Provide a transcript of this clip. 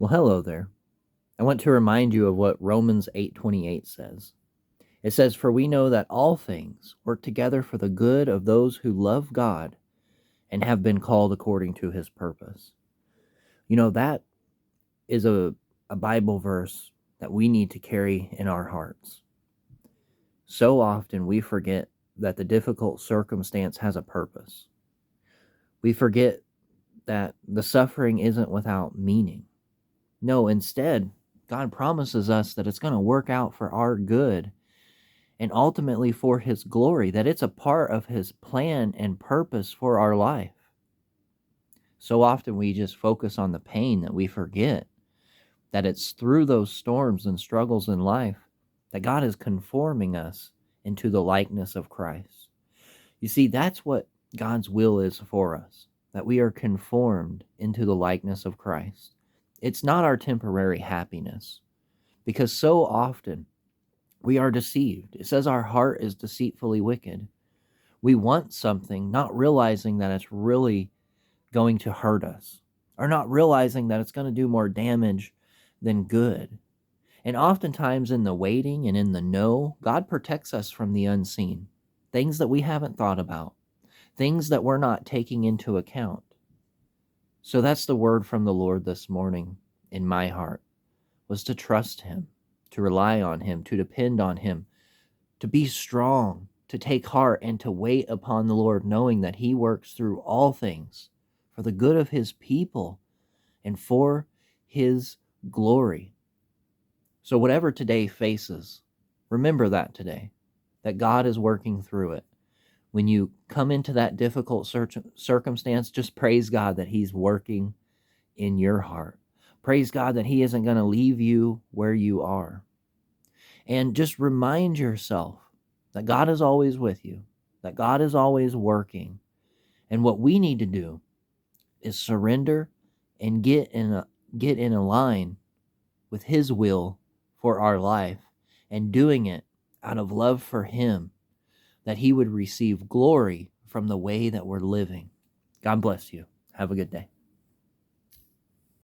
Well, hello there. I want to remind you of what Romans 8:28 says. It says, "For we know that all things work together for the good of those who love God and have been called according to his purpose." That is a Bible verse that we need to carry in our hearts. So often we forget that the difficult circumstance has a purpose. We forget that the suffering isn't without meaning. No, instead, God promises us that it's going to work out for our good and ultimately for his glory, that it's a part of his plan and purpose for our life. So often we just focus on the pain that we forget that it's through those storms and struggles in life that God is conforming us into the likeness of Christ. You see, that's what God's will is for us, that we are conformed into the likeness of Christ. It's not our temporary happiness, because so often we are deceived. It says our heart is deceitfully wicked. We want something, not realizing that it's really going to hurt us, or not realizing that it's going to do more damage than good. And oftentimes in the waiting and in the no, God protects us from the unseen, things that we haven't thought about, things that we're not taking into account. So that's the word from the Lord this morning in my heart, was to trust him, to rely on him, to depend on him, to be strong, to take heart, and to wait upon the Lord, knowing that he works through all things for the good of his people and for his glory. So whatever today faces, remember that today, that God is working through it. When you come into that difficult circumstance, just praise God that he's working in your heart. Praise God that he isn't going to leave you where you are. And just remind yourself that God is always with you, that God is always working. And what we need to do is surrender and get in a line with his will for our life, and doing it out of love for him, that he would receive glory from the way that we're living. God bless you. Have a good day.